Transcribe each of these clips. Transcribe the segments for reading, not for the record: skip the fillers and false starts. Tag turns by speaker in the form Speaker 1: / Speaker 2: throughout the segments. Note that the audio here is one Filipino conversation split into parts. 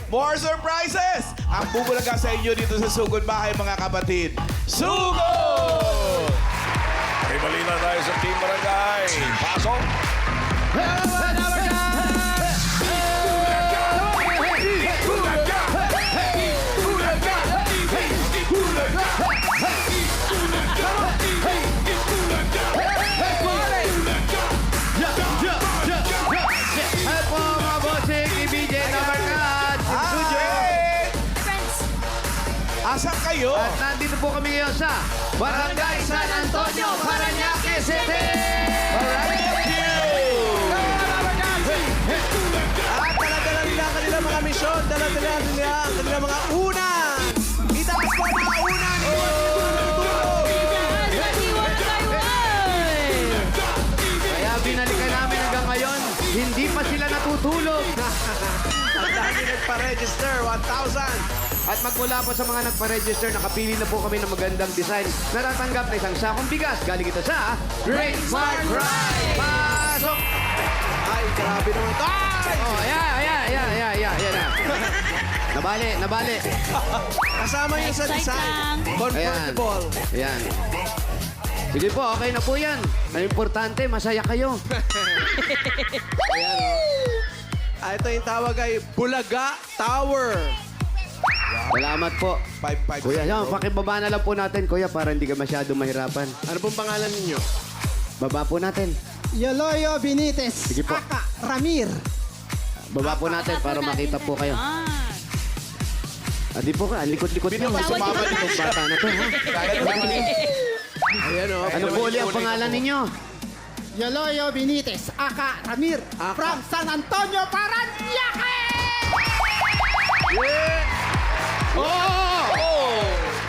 Speaker 1: More surprises! Ang bubulaga sa inyo dito sa Sugod Bahay, mga kapatid. Sugod!
Speaker 2: May balita tayo sa Team Barangay. Pasok!
Speaker 3: Hello po mga bossing, BJ Nabarkat,
Speaker 4: Friends,
Speaker 1: Asan kayo?
Speaker 3: At nandito po kami ngayon sa Barangay San Antonio, Parañaque City!
Speaker 1: Alright, thank you! At dala-dala nila ang kanilang mga misyon. Dala-dala nila ang kanilang mga unan. Itaas po ang mga unan.
Speaker 4: nag-iwan kayo ay!
Speaker 3: Kaya binalikan namin hanggang ngayon, hindi pa sila natutulog.
Speaker 1: Ang dami nagpa-register, 1,000.
Speaker 3: At magmula po sa mga nagpa-register, nakapili na po kami ng magandang design. Natatanggap na isang sakong bigas. Galing ito sa Great Smart Ride! Pasok!
Speaker 1: Ay, grabe naman ito. Ay!
Speaker 3: Oh, yan na. Nabali.
Speaker 1: Kasama yun sa
Speaker 4: Excite
Speaker 1: design.
Speaker 4: lang.
Speaker 1: Convertible.
Speaker 3: Ayan. Sige po, okay na po yan. Ang importante, masaya kayo.
Speaker 1: Ayan, oh. Ito yung tawag ay Bulaga Tower.
Speaker 3: Salamat po.
Speaker 1: 5-5.
Speaker 3: Kuya, yan, pakibaba na lang po natin, kuya, para hindi ka masyado mahirapan.
Speaker 1: Ano pong pangalan ninyo?
Speaker 3: Baba po natin.
Speaker 5: Yoloyo Benitez.
Speaker 3: Sige po.
Speaker 5: Aka Ramir.
Speaker 3: Baba po natin para makita po kayo.
Speaker 4: Ah.
Speaker 3: Di po ka, likod-likod nyo.
Speaker 1: Binabas
Speaker 4: sumama
Speaker 3: Itong bata na to, ha?
Speaker 1: Ayan, oh.
Speaker 3: Ano po ulit ang pangalan ninyo?
Speaker 5: Yoloyo Benitez. Aka Ramir.
Speaker 1: Aka.
Speaker 5: From San Antonio, Parañaque!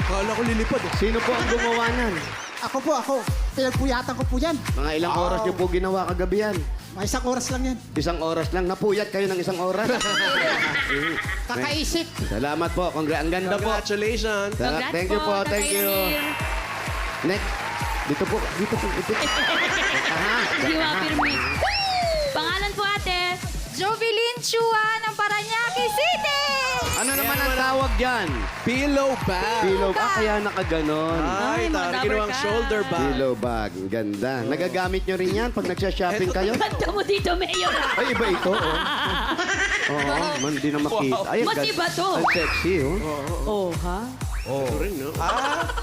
Speaker 1: Kala ko lilipad.
Speaker 3: Sino po ang gumawa nan?
Speaker 5: Ako. Pinagpuyatan ko po yan.
Speaker 3: Mga ilang oras nyo po ginawa kagabi yan?
Speaker 5: May isang oras lang yan.
Speaker 3: Isang oras lang. Napuyat kayo ng isang oras.
Speaker 5: Kakaisip.
Speaker 3: Salamat po. Ang ganda po.
Speaker 1: Congratulations.
Speaker 4: Congrats
Speaker 3: Thank you po. Thank you. Next. Dito po. Aha.
Speaker 4: Diwa Pirmi. Pangalan po ate, Jovelyn Chua ng Parañaque City!
Speaker 3: Ano naman ang tawag dyan?
Speaker 1: Pillow bag.
Speaker 3: Pillow bag. Kaya nakaganon.
Speaker 1: Ay,
Speaker 4: Ay, mga
Speaker 1: tawag
Speaker 4: rubber
Speaker 1: ginawang
Speaker 4: bag.
Speaker 1: shoulder bag.
Speaker 3: Pillow bag. Ganda. Nagagamit nyo rin yan pag nagsha-shopping kayo?
Speaker 4: Ganda mo dito, Mayor.
Speaker 3: Ay, iba ito, oh. Oo, man, di na makita. Ay, ang
Speaker 4: Mas
Speaker 3: ganda.
Speaker 4: iba to.
Speaker 3: Ang sexy, oh.
Speaker 4: Oh, ha?
Speaker 1: Ito rin, no?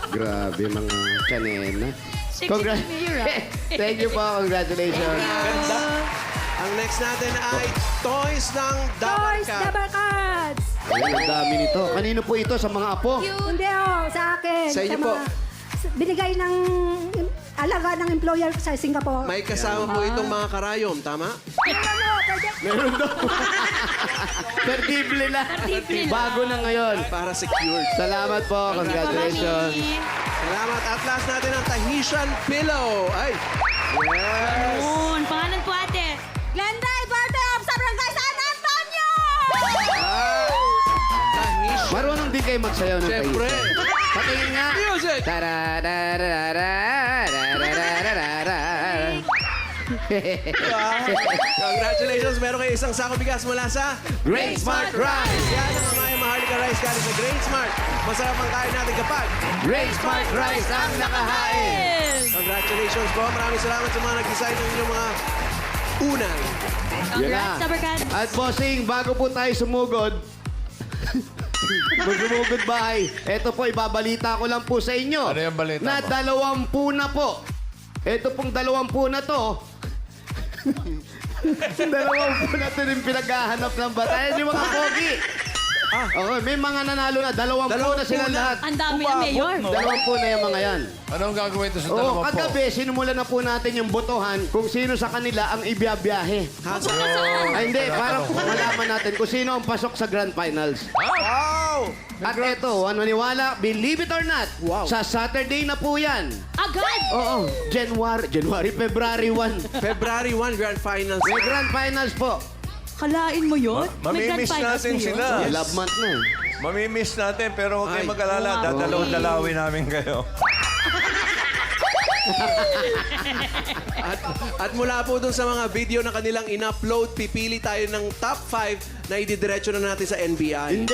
Speaker 3: Grabe, mga kanena.
Speaker 4: Sexy ni Mayor, ah.
Speaker 3: Thank you po. Congratulations.
Speaker 1: Ganda. Ang next natin ay Toys ng
Speaker 6: Toys,
Speaker 1: Dabarkat.
Speaker 6: Dabarkads!
Speaker 3: Ayan, ang dami nito. Kanino po ito? Sa mga apo?
Speaker 6: Hindi sa akin.
Speaker 1: Sa inyo po.
Speaker 6: Binigay ng alaga ng employer sa Singapore.
Speaker 1: May kasama po itong mga karayom, tama?
Speaker 3: Meron daw. Perdible na.
Speaker 4: Perdible na.
Speaker 3: Bago na ngayon.
Speaker 1: Para secured.
Speaker 3: Salamat po. Congratulations.
Speaker 1: Salamat. At last natin ang Tahitian Pillow. Ay. Yes.
Speaker 4: Yun. Pangalan po ate.
Speaker 6: Glenday Birthday of sa Barangay San Antonio!
Speaker 1: Tahitian.
Speaker 3: Marunong din kayo magsayaw ng
Speaker 1: Siyempre.
Speaker 3: Tahitian. Patingin nga.
Speaker 1: Music. Congratulations. Meron kayo isang sako bigas mula sa
Speaker 3: Great Smart Rice.
Speaker 1: Yan ang mga Maharlika Rice galing sa Great Smart. Masarap ang kain natin kapag
Speaker 3: Great Smart Rice ang nakahain.
Speaker 1: Congratulations po. Maraming salamat sa mga nag-design ng inyong mga unay.
Speaker 4: Congrats, Dabarkads.
Speaker 3: At bossing, bago po tayo sumugod, sumugod bahay, eto po, ibabalita ko lang po sa inyo.
Speaker 2: Ano yung balita
Speaker 3: na
Speaker 2: mo?
Speaker 3: 20 na po. Eto pong 20 na to. 20 na to yung pinaghahanap ng batayan. Yung mga pogi. Okay, may mga nanalo na. 20 na sila lahat.
Speaker 4: Ang dami na, Mayor.
Speaker 3: 20 na yung mga yan.
Speaker 2: Anong gagawin ito sa
Speaker 3: Oo,
Speaker 2: dalawa po?
Speaker 3: kagabi, sinumulan na po natin yung botohan kung sino sa kanila ang ibiyabiyahe. Ay, hindi. Para malaman natin kung sino ang pasok sa Grand Finals.
Speaker 1: Wow!
Speaker 3: At eto, maniwala, believe it or not,
Speaker 1: Wow.
Speaker 3: sa Saturday na po yan.
Speaker 4: Agad!
Speaker 3: Oo, February 1.
Speaker 1: February 1, Grand Finals.
Speaker 3: May Grand Finals po.
Speaker 4: Kalain mo yun? May grand
Speaker 2: Mamimiss
Speaker 4: finals
Speaker 2: natin
Speaker 4: na yun?
Speaker 2: sila.
Speaker 3: Love month na eh.
Speaker 2: Mamimiss natin, pero huwag
Speaker 1: Ay.
Speaker 2: kayong mag-alala.
Speaker 4: Oo nga.
Speaker 2: Dadalaw-dalawin namin kayo.
Speaker 7: At mula po dun sa mga video na kanilang in-upload, pipili tayo ng top 5 na ididiretso na natin sa NBI.
Speaker 3: Hindi.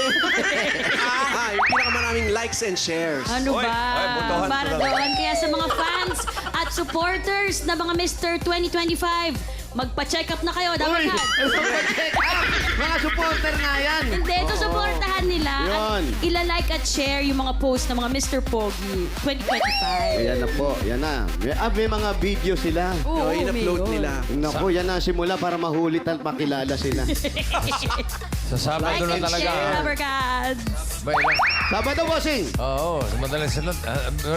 Speaker 7: Yung pinakamaraming likes and shares.
Speaker 4: Ano
Speaker 2: Oy,
Speaker 4: ba?
Speaker 2: oy, botohan
Speaker 4: Para
Speaker 2: ko lang.
Speaker 4: doon. Kaya sa mga fans at supporters na mga Mr. 2025, magpa-check up na kayo. Dapat
Speaker 3: Uy! Ano ba check up? Mga supporter nga yan.
Speaker 4: Hindi, ito supportahan nila.
Speaker 3: Yun.
Speaker 4: At ilalike at share yung mga post ng mga Mr. Pogi 2025.
Speaker 3: Ayan na po, yan na. May mga video sila.
Speaker 7: Oh, in-upload nila.
Speaker 3: Naku, yan na simula para mahulit at makilala sila.
Speaker 2: Sa Sabado
Speaker 4: Like
Speaker 2: na
Speaker 4: and
Speaker 2: talaga.
Speaker 4: share, Rubbercats.
Speaker 2: Bay lang.
Speaker 3: Sabado, bossing!
Speaker 2: Oo,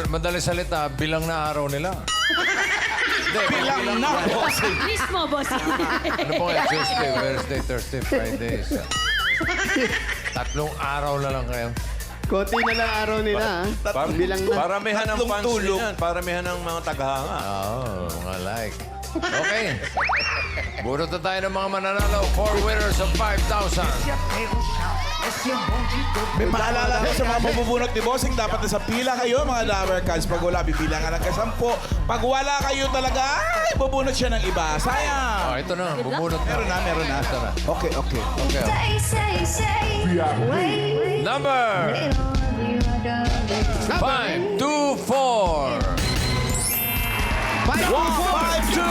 Speaker 2: madaling salita, bilang na araw nila. Hindi,
Speaker 1: Bilang na, bossing.
Speaker 4: Mismo, boss.
Speaker 2: Ano po ngayon? Tuesday, Wednesday, Thursday, Friday. Tatlong araw na lang kayo.
Speaker 3: Konti na lang araw nila, ha? Bilang na.
Speaker 2: Paramihan ng
Speaker 1: Tatlong
Speaker 2: fans
Speaker 1: tulog.
Speaker 2: yan. Paramihan ng mga tagahanga. Oo, mga like. Okay. Burot na tayo ng mga mananalo. 4 winners of 5,000.
Speaker 1: May paalala ko sa mga mabubunot ni Bossing, dapat nasa pila kayo, mga Dabber Cats. Pag wala, bibilangan ng kasampo. Pag wala kayo talaga, ay, bubunot siya ng iba.
Speaker 2: Oh,
Speaker 1: Sayang.
Speaker 2: ito na. Bumunot na.
Speaker 1: Meron na. Okay.
Speaker 2: Okay. Number 5, 2, 4.
Speaker 1: 1, 5, 2, 4.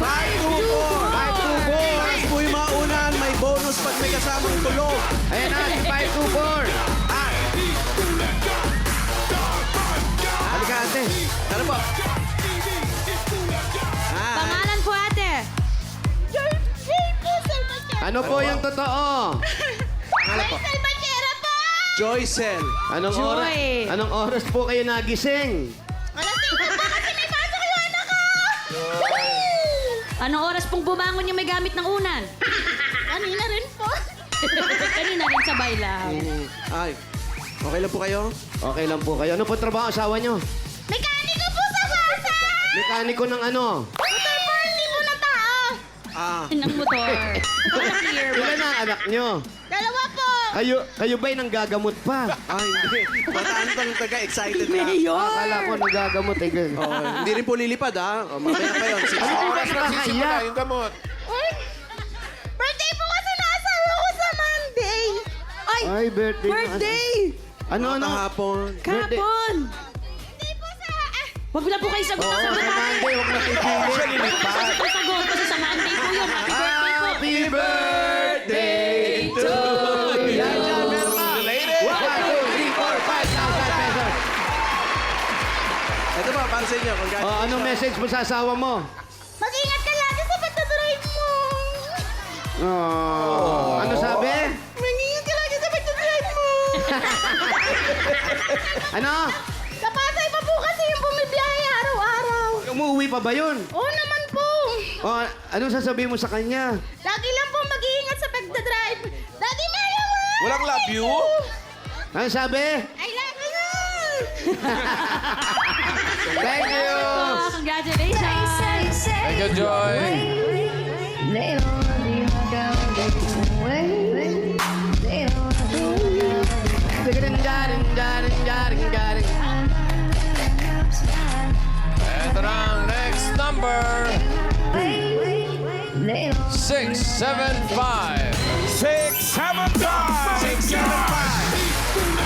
Speaker 7: 524! Fans po yung mga unan, may bonus pag may kasamang tulog.
Speaker 3: Ayan na, 524. Halika, ate.
Speaker 7: Ano po?
Speaker 4: Pangalan po, ate.
Speaker 3: Ano po yung totoo?
Speaker 7: Joycel.
Speaker 3: Anong
Speaker 4: Joy.
Speaker 3: oras? Anong oras po kayo nagising?
Speaker 4: Anong oras pong bumangon yung may gamit ng unan? Kanina rin po. Kanina rin sabay lang.
Speaker 7: Ay, okay lang po kayo?
Speaker 3: Okay lang po kayo. Ano po trabaho asawa nyo?
Speaker 4: Mekaniko po sa basa!
Speaker 3: Mekaniko ng ano?
Speaker 4: Motor party po na tao! Ng motor. Clear.
Speaker 3: Ilan na ang anak nyo?
Speaker 4: Dalawa po!
Speaker 3: Kayo ba'y nanggagamot pa?
Speaker 7: Ay, hindi. Bataan pang taga-excited na.
Speaker 3: Akala ko nanggagamot eh.
Speaker 7: Oh, hindi rin po lilipad, ha? O, mamaya pa yun. Sige.
Speaker 3: Oras na sisimula
Speaker 2: yung gamot.
Speaker 4: Birthday po kasi naasawa ko sa Monday! Ay!
Speaker 3: Ay, birthday.
Speaker 4: Birthday!
Speaker 3: Ano?
Speaker 7: Kahapon.
Speaker 4: Kahapon! Birthday po sa... Wag na po kayo sagot
Speaker 3: Oo,
Speaker 4: na
Speaker 3: sa
Speaker 4: sagot natin.
Speaker 3: Monday, huwag na pipili.
Speaker 4: Sagot po sagot kasi sa Monday po yun. Happy birthday po!
Speaker 3: Happy birthday to you. Yan, yan, meron ka. 1, 2, 3, 4, 5,000 pesos.
Speaker 7: Ito ba, para sa inyo.
Speaker 3: Oh, anong message mo sa asawa mo?
Speaker 4: Mag-ingat ka lagi sa pagdadrive mo!
Speaker 3: Oh, ano sabi?
Speaker 4: Mag-ingat ka lagi sa pagdadrive mo!
Speaker 3: Ano?
Speaker 4: Sa Pasay pa po kasi yung bumibiyahe araw-araw.
Speaker 3: Umuwi pa ba yun?
Speaker 4: Oo naman po.
Speaker 3: Oh, anong sasabihin mo sa kanya?
Speaker 4: Lagi lang po mag-iingat sa pagdadrive. Daddy Mayo!
Speaker 1: Walang love you?
Speaker 3: Ano sabi?
Speaker 4: I love you!
Speaker 3: Thank you!
Speaker 4: Congratulations!
Speaker 2: Thank you, Joy. Ito na ang next number. 675.
Speaker 1: 6, 7, 5. 6, 7, 5.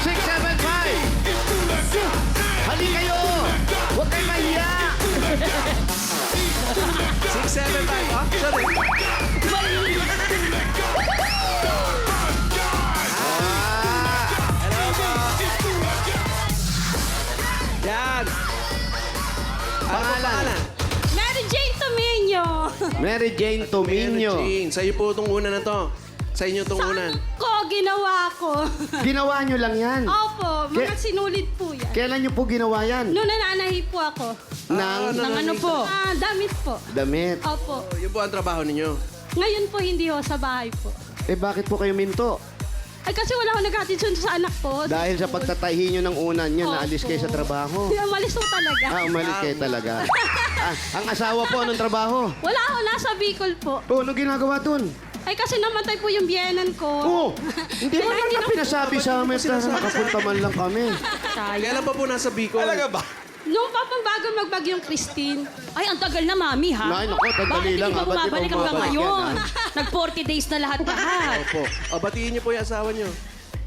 Speaker 3: 675! Hali kayo! Huwag kayo mahiya!
Speaker 7: 675, ha? Sorry. Yan.
Speaker 3: Pangalan?
Speaker 4: Mary Jane Tomino!
Speaker 3: Mary Jane Tomino.
Speaker 7: Jane, sa'yo po itong una na to. Sa inyo itong unan.
Speaker 4: Ko, ginawa ko.
Speaker 3: Ginawa nyo lang yan.
Speaker 4: Opo, mga
Speaker 3: Ke-
Speaker 4: sinulit po yan.
Speaker 3: Kailan nyo po ginawa yan?
Speaker 4: Noong nananahi po ako.
Speaker 3: Nang
Speaker 4: Nang ano po? Damit po.
Speaker 3: damit.
Speaker 4: Opo.
Speaker 7: Yun po ang trabaho ninyo.
Speaker 4: Ngayon po hindi ho, sa bahay po.
Speaker 3: Eh bakit po kayo minto?
Speaker 4: Ay kasi wala akong nag-attitude sa anak ko.
Speaker 3: Dahil sa pagtatahi nyo ng unan nyo, naalis kayo sa trabaho.
Speaker 4: Hindi, umalis po talaga.
Speaker 3: Umalis kayo talaga. Ang asawa po, anong trabaho?
Speaker 4: Wala ako, nasa Bicol po.
Speaker 3: Oh, anong ginagawa dun?
Speaker 4: Ay kasi namatay po yung biyenan ko.
Speaker 3: Oh, hindi mo
Speaker 4: Kaya
Speaker 3: lang
Speaker 4: hindi
Speaker 3: na pinasabi sa amin na nakapunta man lang kami.
Speaker 4: Sayang.
Speaker 7: Kailan pa po nasa Bicol?
Speaker 1: Talaga ba?
Speaker 8: Nung bago magbagyong Christine, ay, ang tagal na, Mami, ha?
Speaker 3: Ay, naku, sandali lang,
Speaker 8: Bakit hindi
Speaker 3: ha?
Speaker 8: ba
Speaker 3: Ba't di ba
Speaker 8: bumabalik hanggang
Speaker 3: bumabalik
Speaker 8: ngayon?
Speaker 3: yan,
Speaker 8: Nag-40 days na lahat-lahat.
Speaker 7: Opo. O, batiin niyo po yung asawa niyo.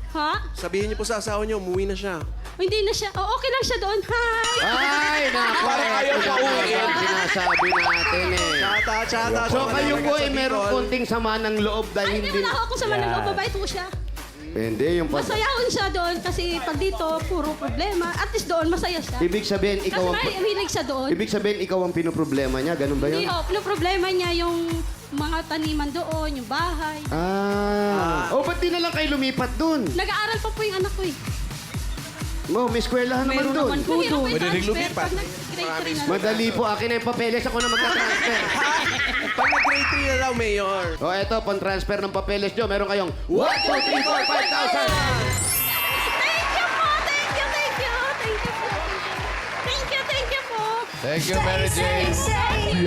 Speaker 8: Ha?
Speaker 7: Sabihin niyo po sa asawa niyo, umuwi na siya.
Speaker 8: O, hindi na siya. O, okay lang siya doon. Hi!
Speaker 3: Ay, naku.
Speaker 1: Parang ayaw
Speaker 3: ito na
Speaker 1: pauwi.
Speaker 3: ang sinasabi natin eh.
Speaker 7: Tsata.
Speaker 3: So kayo po ay meron konting sama ng loob dahil
Speaker 8: Ay, hindi
Speaker 3: hindi...
Speaker 8: wala ako sa manalo. Mabait po siya.
Speaker 3: Hindi, yung
Speaker 8: Masaya ko siya doon kasi pag dito, puro problema. At least doon, masaya siya.
Speaker 3: Ibig sabihin,
Speaker 8: Kasi
Speaker 3: ikaw ang...
Speaker 8: may hilig siya doon.
Speaker 3: Ibig sabihin, ikaw ang pinoproblema niya. Ganun ba
Speaker 8: Hindi,
Speaker 3: yun?
Speaker 8: no problema niya yung mga taniman doon, yung bahay.
Speaker 3: Oh, ba't di na lang kayo lumipat dun?
Speaker 8: Nag-aaral pa po yung anak ko eh.
Speaker 3: May eskwelahan naman
Speaker 8: Meron
Speaker 3: dun.
Speaker 8: naman po doon.
Speaker 1: Pwede rin lumipat.
Speaker 3: Madali po. Akin ay papeles. Ako na magta-transfer.
Speaker 7: Pag nag-grade 3 na daw, Mayor.
Speaker 3: O, eto, pang-transfer ng papeles nyo. Meron kayong 1, 2, 3, 4, 5,000.
Speaker 8: Thank you po! Thank you! Thank you! Thank you po! Thank you! Thank you po!
Speaker 2: Thank you, Mary Jane.
Speaker 8: Thank you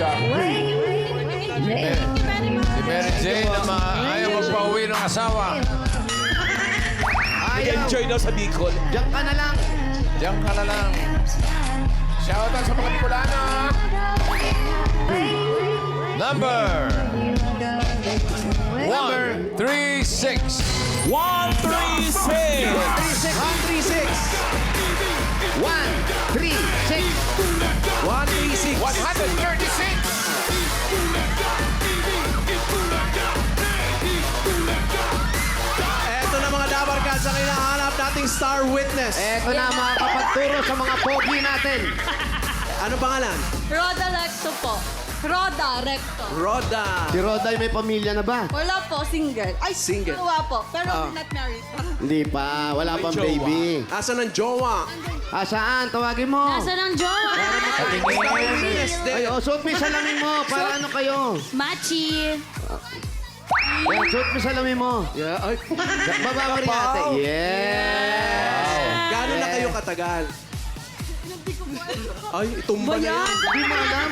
Speaker 8: very much.
Speaker 2: Si Mary Jane na ayaw magpauwi ng asawa.
Speaker 3: Ayaw.
Speaker 1: Enjoy daw sa Bicol.
Speaker 3: Diyan ka na lang.
Speaker 2: Diyan ka na lang. Shoutout sa mga Bicolano. Number 136.
Speaker 1: 136!
Speaker 7: 136.
Speaker 3: 1, 3, 6.
Speaker 2: 136.
Speaker 7: Eto na mga Dabar Cats ang hinahanap nating star witness.
Speaker 3: Eto na, makakapagturo sa mga pogi natin.
Speaker 7: Ano pangalan?
Speaker 4: Roda Recto po. Roda Recto.
Speaker 7: Roda.
Speaker 3: Si Roday may pamilya na ba?
Speaker 4: Wala po, single. Ay,
Speaker 7: Single.
Speaker 4: dalawa po. Pero not married.
Speaker 3: Hindi pa. Wala pang
Speaker 1: jowa.
Speaker 3: baby.
Speaker 7: Asa ng jowa?
Speaker 3: Saan? Tawagin mo.
Speaker 8: Nasa ng jowa?
Speaker 7: Star witness
Speaker 3: Ay,
Speaker 7: din.
Speaker 3: suot mo yung salamin mo. Para ano kayo?
Speaker 8: Machi.
Speaker 3: Yan, suot mo yung salamin mo.
Speaker 7: Yeah. Ay,
Speaker 3: Baba mo rin ate. Yeah.
Speaker 7: Gano'n na kayo katagal? Ay, itumba na yan.
Speaker 3: Hindi mo alam.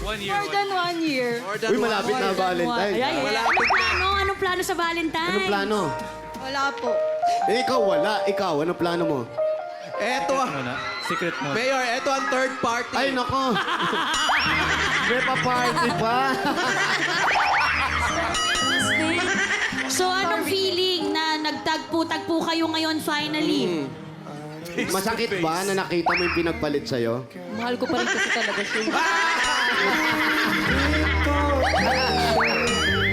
Speaker 4: More than 1 year.
Speaker 7: More than
Speaker 3: Uy, malapit
Speaker 7: one
Speaker 3: na
Speaker 7: year.
Speaker 3: Valentine.
Speaker 7: Malapit na.
Speaker 8: Anong plano sa Valentine?
Speaker 3: Anong plano?
Speaker 4: Wala po.
Speaker 3: Ikaw wala. Ikaw, anong plano mo?
Speaker 7: Eto.
Speaker 9: Secret mo.
Speaker 7: Mayor, eto ang third party.
Speaker 3: Ay, nako. May pa-party pa.
Speaker 8: So, anong feeling na nagtagpo-tagpo kayo ngayon finally?
Speaker 3: Masakit ba na nakita mo yung pinagpalit sa'yo?
Speaker 4: Mahal ko pa rin kasi talaga siya.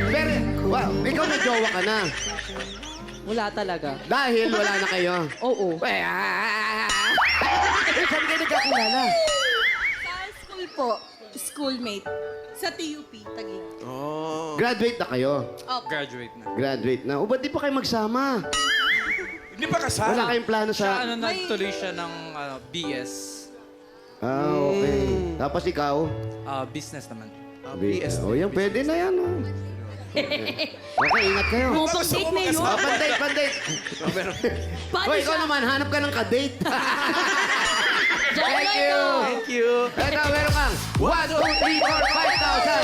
Speaker 3: Pero, wow, ikaw may jowa ka na.
Speaker 4: Wala talaga.
Speaker 3: Dahil wala na kayo.
Speaker 4: Oo.
Speaker 3: Eh, saan kayo nagkakilala?
Speaker 4: Sa school po. Schoolmate. Sa TUP, Taguig.
Speaker 7: Oh.
Speaker 3: Graduate na kayo.
Speaker 9: Graduate na.
Speaker 3: Graduate na. O, ba't di pa kayo magsama?
Speaker 1: Hindi pa kasal.
Speaker 3: Wala kayong plano sa...
Speaker 9: Ano, nagtuloy siya ng BS.
Speaker 3: Okay. Tapos ikaw?
Speaker 9: Business naman.
Speaker 7: BS.
Speaker 3: O, yan, pwede na yan. Oh. Okay, ingat kayo.
Speaker 8: Kung pag-date na yun.
Speaker 3: Pandate, pandate.
Speaker 8: Paano
Speaker 3: Hoy, ikaw
Speaker 8: siya?
Speaker 3: naman, hanap ka ng kadate.
Speaker 8: Thank you.
Speaker 7: Thank you.
Speaker 3: Eto, meron kang 1, 2, 3, 4, 5,000.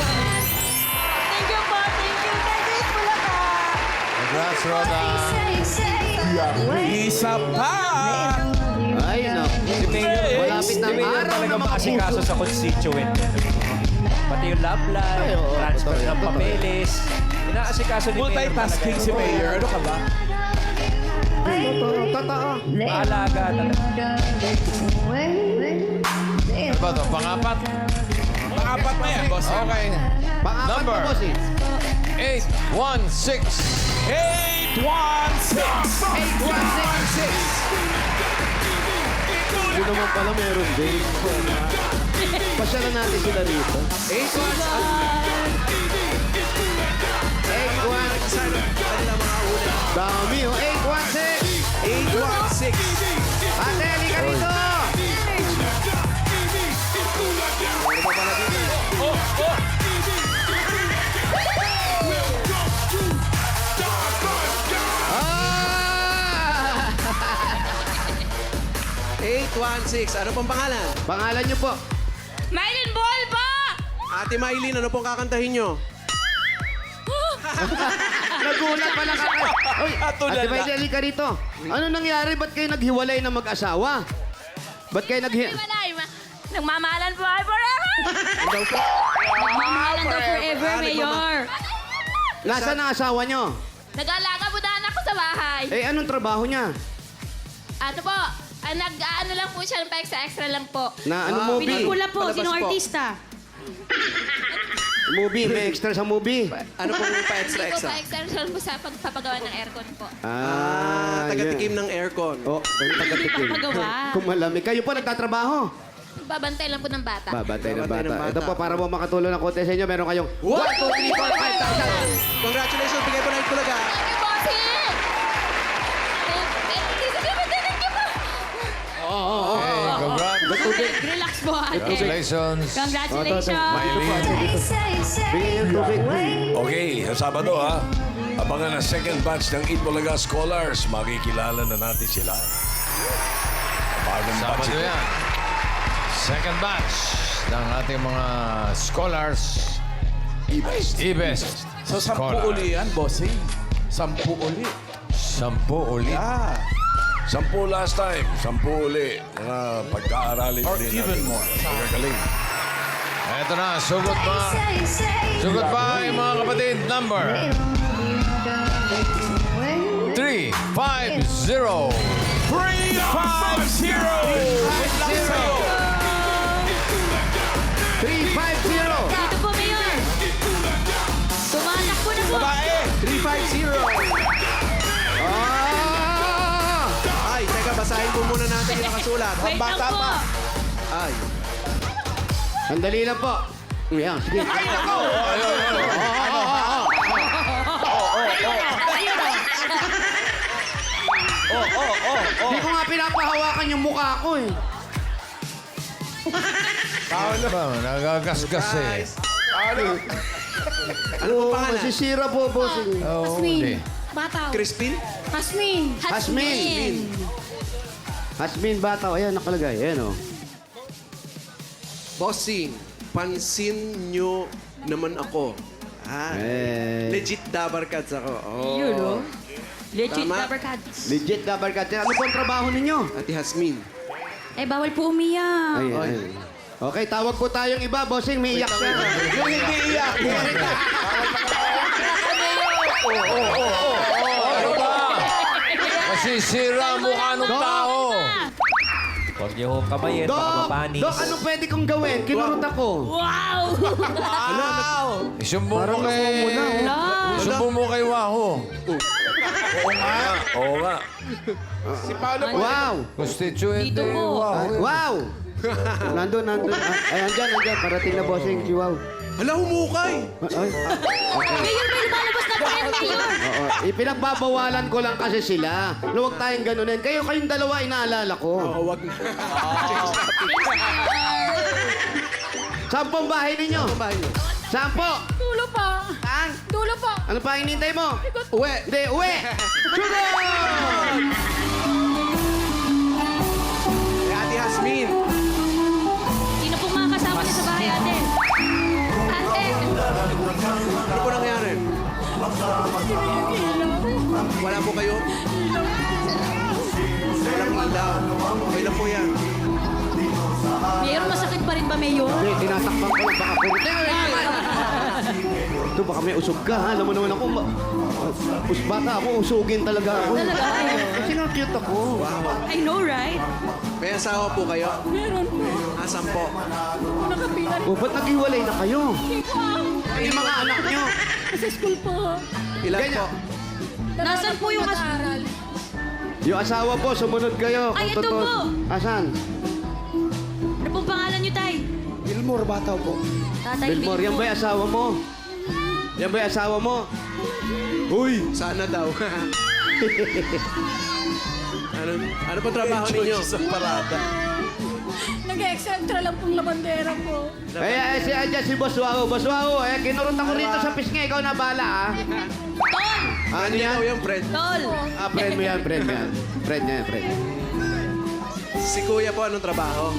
Speaker 4: Thank you po. Thank you. Thank you po
Speaker 2: Congrats, Roda.
Speaker 1: Isa pa!
Speaker 3: Ay, naku. Malapit ng araw na mga puso.
Speaker 9: sa constituent. Pati yung love life,
Speaker 3: Ay, oo.
Speaker 9: transfer
Speaker 3: Totoo,
Speaker 9: ng
Speaker 3: totoo.
Speaker 9: papeles. Inaasikaso ni Mayor
Speaker 1: Multitasking si Mayor. Ano ka ba?
Speaker 3: Totoo.
Speaker 9: Maalaga talaga.
Speaker 2: Ano ba ito? Pangapat?
Speaker 1: Pangapat na yan, boss.
Speaker 2: Okay.
Speaker 3: Pang-apat
Speaker 2: Number.
Speaker 3: mo, boss, eh.
Speaker 2: 816.
Speaker 1: 816!
Speaker 3: 816. Hindi naman pala meron din. Pasyalan natin sila rito. 816. Dami, oh. 816.
Speaker 7: 816.
Speaker 3: Ate, halika rito. Ah!
Speaker 7: 816. Ano pong pangalan?
Speaker 3: Pangalan niyo po.
Speaker 8: Mylene Ball pa!
Speaker 7: Ate Maylin, ano pong kakantahin nyo?
Speaker 3: Nagulat pala ka. Oy, Ate Maylin, halika rito. Ano nangyari? Ba't kayo naghiwalay na mag-asawa? Ba't kayo naghiwalay?
Speaker 8: Nagmamahalan po ay forever!
Speaker 4: Mamahalan daw forever, Mayor.
Speaker 3: Nasaan ang asawa nyo?
Speaker 8: Nag-alaga po daan ako sa bahay.
Speaker 3: Eh, anong trabaho niya?
Speaker 8: Ano po? Nag-ano lang po siya, pa-extra lang po.
Speaker 3: Na ano movie?
Speaker 4: Pelikula po,
Speaker 7: Palabas
Speaker 4: sinong
Speaker 7: po.
Speaker 4: artista?
Speaker 3: Movie, may extra sa movie.
Speaker 7: Ano pong
Speaker 8: Hindi po
Speaker 7: pa-extra-extra?
Speaker 8: pa-extra lang po sa pagpapagawa ng aircon po.
Speaker 7: Taga-tikim
Speaker 3: yun.
Speaker 7: ng aircon.
Speaker 3: Oh, taga-tikim.
Speaker 4: Pagawa.
Speaker 3: Kung malamig. Kayo po nagtatrabaho?
Speaker 8: Babantay lang po ng bata.
Speaker 3: Babantay ng
Speaker 7: Babantay ng
Speaker 3: bata.
Speaker 7: bata.
Speaker 3: Ito po, para mo makatulong ng konti sa inyo, meron kayong 1, 2, 3, 4, 5,000.
Speaker 7: Congratulations, bigay po na yung Bulaga.
Speaker 8: Thank you, bossing! Thank you po.
Speaker 2: Okay, congrats.
Speaker 4: Relax po, ate.
Speaker 2: Congratulations.
Speaker 4: Congratulations.
Speaker 2: Maylene.
Speaker 3: Bigyan yung tubig.
Speaker 10: Okay, sa Sabado ha. Abangan ang second batch ng Itbulaga Scholars. Makikilala na natin sila. Bagong batch
Speaker 2: Sabado
Speaker 10: ito.
Speaker 2: yan. Second batch ng ating mga scholars. E-Best.
Speaker 1: So, 10 uli yan, bossing. 10 uli.
Speaker 2: 10 ulit.
Speaker 1: Ah.
Speaker 10: 10 last time, 10 uli. Mga pagkaaralin
Speaker 1: Or
Speaker 10: din
Speaker 1: even
Speaker 10: natin.
Speaker 1: more.
Speaker 10: Magagaling.
Speaker 2: Eto na, sugot pa. Sugot pa yung mga kapatid. Number 350.
Speaker 1: 350! Good luck sa'yo.
Speaker 3: 350.
Speaker 4: Dito po, Mayor. Tumatakbo na po.
Speaker 1: Babae!
Speaker 7: 350. Ay, teka, basahin po muna natin yung nakasulat.
Speaker 4: Wait lang
Speaker 1: bata
Speaker 4: po.
Speaker 1: pa.
Speaker 7: Ay.
Speaker 3: Sandali lang po. Yan, sige.
Speaker 1: Ay, nako!
Speaker 3: Hindi ko nga pinapahawakan yung mukha ko eh.
Speaker 2: Ba, nagagasgas eh.
Speaker 7: Guys. Ano po pangalan?
Speaker 3: Masisira po, bossing.
Speaker 2: Oh, hindi.
Speaker 4: Bataw.
Speaker 7: Crispin?
Speaker 4: Hasmin.
Speaker 3: Hasmin. Hasmin Bataw. Ayan, nakalagay. Ayan, oh.
Speaker 7: Bossing, pansin nyo naman ako. Ah,
Speaker 3: Eh.
Speaker 7: legit Dabarkads ako. Oh.
Speaker 4: Yun, oh. Legit
Speaker 7: Tama.
Speaker 4: Dabarkads.
Speaker 3: Legit na barkat. Ano po ang trabaho ninyo?
Speaker 7: Ate Hasmin.
Speaker 4: Eh, bawal po umiyak.
Speaker 3: Ay, ay. Okay, tawag po tayong iba, bossing. May iyak siya.
Speaker 1: Yung hindi iyak.
Speaker 2: Ano ba? Masisira ang mukha ng tao.
Speaker 9: Huwag niyo hong kamayin, baka
Speaker 3: Dok!
Speaker 9: mapanis.
Speaker 3: Dok, ano pwede kong gawin? Kinurot ako.
Speaker 4: Wow!
Speaker 2: Isumbong
Speaker 3: Parang
Speaker 2: mo kay...
Speaker 3: namumuna, oh.
Speaker 2: Isumbong mo kay Waho.
Speaker 10: Oo nga.
Speaker 1: Si Paolo po.
Speaker 3: Wow!
Speaker 2: Constituent
Speaker 4: Dito
Speaker 2: eh,
Speaker 4: po.
Speaker 2: Waho.
Speaker 3: Wow! Nandun. Ay, andyan. Parating na bossing si Wow.
Speaker 7: Hala, humukay!
Speaker 3: Ay,
Speaker 4: Mayor, may lumalabas na pen, Mayor.
Speaker 3: oo. Ipinagbabawalan ko lang kasi sila. Huwag tayong ganunin. Kayong dalawa inaalala ko.
Speaker 7: Oo, wag na.
Speaker 3: Saan po ang bahay ninyo?
Speaker 7: Bahay nyo.
Speaker 3: Saan po?
Speaker 4: Dulo pa.
Speaker 3: Saan?
Speaker 4: Dulo pa.
Speaker 3: Ano pa hinintay mo?
Speaker 7: Uwe!
Speaker 3: Hindi, uwi! Sugar!
Speaker 7: Kay Ate Hasmin.
Speaker 4: Sino pong mga kasama niyo sa bahay, ate? Ate!
Speaker 7: Ano po nangyari? Wala po kayo? Walang ilaw. Okay lang po yan.
Speaker 4: Mayor, masakit pa rin ba, Mayor?
Speaker 3: Hindi, tinatakpan ko lang. Baka puro. Ito, baka may usog ka, ha? Alam mo naman ako, bata ako, usugin talaga ako.
Speaker 4: Talaga kayo?
Speaker 3: Kasi nga cute ako.
Speaker 4: I know, right?
Speaker 7: May asawa po kayo?
Speaker 4: Meron po.
Speaker 7: Asan po?
Speaker 4: Nakapila rin.
Speaker 3: O, ba't naghiwalay na kayo? Yung mga anak nyo.
Speaker 4: Sa school po.
Speaker 7: Ilan
Speaker 3: Ganyan.
Speaker 7: po?
Speaker 4: Nasaan po yung
Speaker 6: Nag-aaral.
Speaker 3: Yung asawa po, sumunod kayo.
Speaker 4: Ay,
Speaker 3: Kung
Speaker 4: ito
Speaker 3: totoo.
Speaker 4: po.
Speaker 3: Asan?
Speaker 4: Ano pong pangalan niyo, Tay?
Speaker 5: Gilmore Bataw po.
Speaker 4: Tatay
Speaker 3: Bilmore, yan ba yung asawa mo? Yan ba yung asawa mo? Uy!
Speaker 7: Sana daw. ano po trabaho ninyo?
Speaker 1: Sa parada.
Speaker 6: Nag-extra lang pong labandera po.
Speaker 3: Eh, si Adja, si Boss Waho. Boss Waho, kinurot ako rito sa pisngi. Ikaw na bala, ha?
Speaker 4: Tol!
Speaker 3: Ano yan?
Speaker 7: Ikaw yung friend.
Speaker 4: Tol!
Speaker 3: Friend mo yan, friend mo yan. Friend niya yan, friend.
Speaker 7: Si Kuya po, anong trabaho?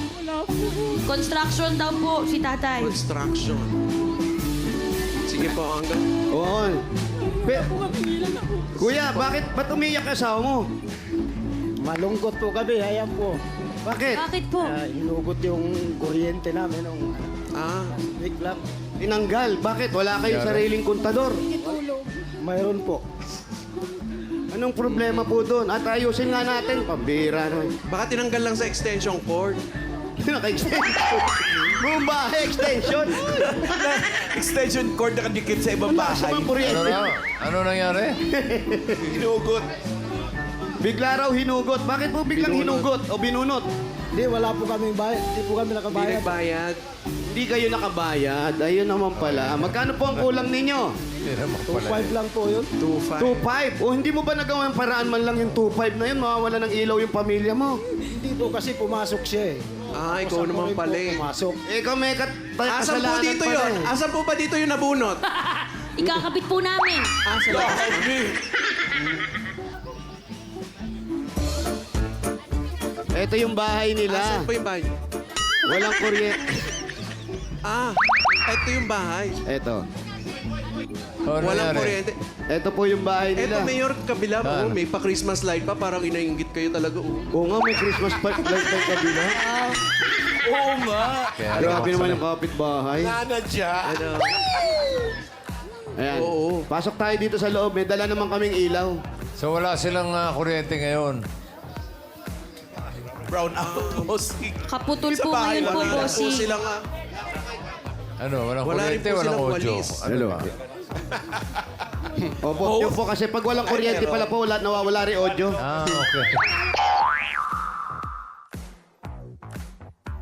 Speaker 4: Construction daw po si tatay.
Speaker 7: Construction. Sige po, hanggang...
Speaker 3: Oo. Kuya, ba't umiyak ka asawa mo?
Speaker 5: Malungkot po kami, ayan po.
Speaker 3: Bakit?
Speaker 4: Bakit po?
Speaker 5: Hinugot yung kuryente namin nung
Speaker 7: Ah,
Speaker 5: week lang.
Speaker 3: Tinanggal. Bakit? Wala kayong sariling kontador.
Speaker 5: Mayroon po.
Speaker 3: Anong problema po doon? At ayusin nga natin. Pambira naman.
Speaker 7: baka tinanggal lang sa extension cord.
Speaker 3: Naka-extension. Buong bahay, extension.
Speaker 1: Extension cord na kadikit sa ibang
Speaker 3: Ang lakas
Speaker 1: bahay.
Speaker 3: naman
Speaker 2: Ano
Speaker 3: kuryente.
Speaker 2: na? Ano nangyari?
Speaker 1: Hinugot.
Speaker 3: Bigla raw hinugot. Bakit po biglang hinugot o binunot?
Speaker 5: Hindi, wala po kaming bayad. Hindi po kami
Speaker 7: Hindi
Speaker 5: nakabayad.
Speaker 7: nagbayad.
Speaker 3: Hindi kayo nakabayad. Ayun naman pala. Magkano po ang kulang ninyo?
Speaker 2: Hindi naman pala.
Speaker 5: 2.5 lang po yun.
Speaker 7: 2.5.
Speaker 3: 2.5. O hindi mo ba nagawa yung paraan man lang yung 2.5 na yun? Mawawala ng ilaw yung pamilya mo.
Speaker 5: Hindi po kasi pumasok siya eh.
Speaker 7: Ah, ikaw
Speaker 5: Ako
Speaker 7: naman
Speaker 5: rin po
Speaker 7: pala eh.
Speaker 5: Pumasok.
Speaker 3: Ikaw may
Speaker 7: Asan po
Speaker 3: kasalanan
Speaker 7: dito
Speaker 3: pala
Speaker 7: yun?
Speaker 3: eh.
Speaker 7: Asan po ba dito yung nabunot?
Speaker 4: Ikakabit po namin.
Speaker 7: Ah, sa labas.
Speaker 3: Ito yung bahay nila.
Speaker 7: Asan po yung bahay?
Speaker 3: Walang kuryente.
Speaker 7: Ah, ito yung bahay.
Speaker 3: Ito.
Speaker 2: Ano
Speaker 7: Walang
Speaker 2: nangyari?
Speaker 7: kuryente.
Speaker 3: Ito po yung bahay
Speaker 7: Ito,
Speaker 3: nila.
Speaker 7: Mayor, kabila po.
Speaker 2: Ano?
Speaker 7: May pa-Christmas light pa. Parang inainggit kayo talaga. Oh.
Speaker 3: Oo nga, may Christmas light sa kabila.
Speaker 1: Oo nga.
Speaker 2: Kaya
Speaker 3: Grabe naman yung kapitbahay.
Speaker 7: Ano?
Speaker 3: Ayan.
Speaker 7: Oo.
Speaker 3: Pasok tayo dito sa loob. May dala naman kaming ilaw.
Speaker 2: So wala silang kuryente ngayon.
Speaker 1: Brown out, bossing.
Speaker 4: Kaputol
Speaker 1: Sa
Speaker 4: po
Speaker 1: bahay
Speaker 4: ngayon po,
Speaker 1: lang nila.
Speaker 7: Po
Speaker 4: bossing.
Speaker 7: silang...
Speaker 2: Ano, walang
Speaker 7: Wala rin
Speaker 2: kuryente,
Speaker 7: po
Speaker 2: walang
Speaker 7: silang
Speaker 2: audio.
Speaker 7: walis.
Speaker 2: Ano
Speaker 3: Hello.
Speaker 2: ba?
Speaker 3: Opo, yun po kasi pag walang kuryente pala po, wala, nawawala rin audio.
Speaker 2: Ah, okay.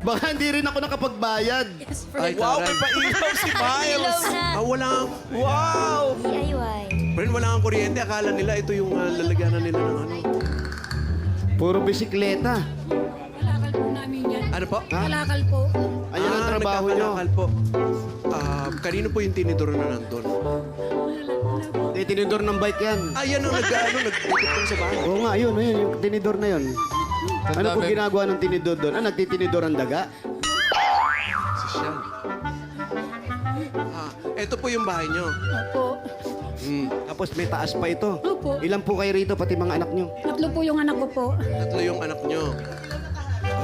Speaker 3: Baka hindi rin ako nakapagbayad.
Speaker 7: Ay,
Speaker 1: Wow,
Speaker 7: taray.
Speaker 1: may pailaw si Miles.
Speaker 7: Ah, wala nga.
Speaker 1: Wow.
Speaker 8: DIY.
Speaker 7: Friend, wala nga kuryente. Akala nila ito yung lalagyanan nila ng ano.
Speaker 3: Puro bisikleta.
Speaker 6: Kalakal po namin yan.
Speaker 7: Ano po?
Speaker 6: Kalakal po.
Speaker 3: Ayun ang trabaho nyo.
Speaker 7: nagkakalakal po. Kanino po yung tinidor na nandun?
Speaker 3: Tinidor ng bike yan.
Speaker 7: Ah, yan ang nagtutupong sa bahay.
Speaker 3: Oo nga, yun, yung tinidor na yun. Ano po
Speaker 2: dami-
Speaker 3: ginagawa ng tinidor doon? Ah, nagtitinidor ang daga?
Speaker 7: Sosyal. Ito po yung bahay nyo.
Speaker 6: Opo.
Speaker 3: Tapos may taas pa ito.
Speaker 6: Opo.
Speaker 3: Ilan po kayo rito, pati mga anak nyo?
Speaker 6: 3 po yung anak ko po.
Speaker 7: Tatlo yung anak nyo.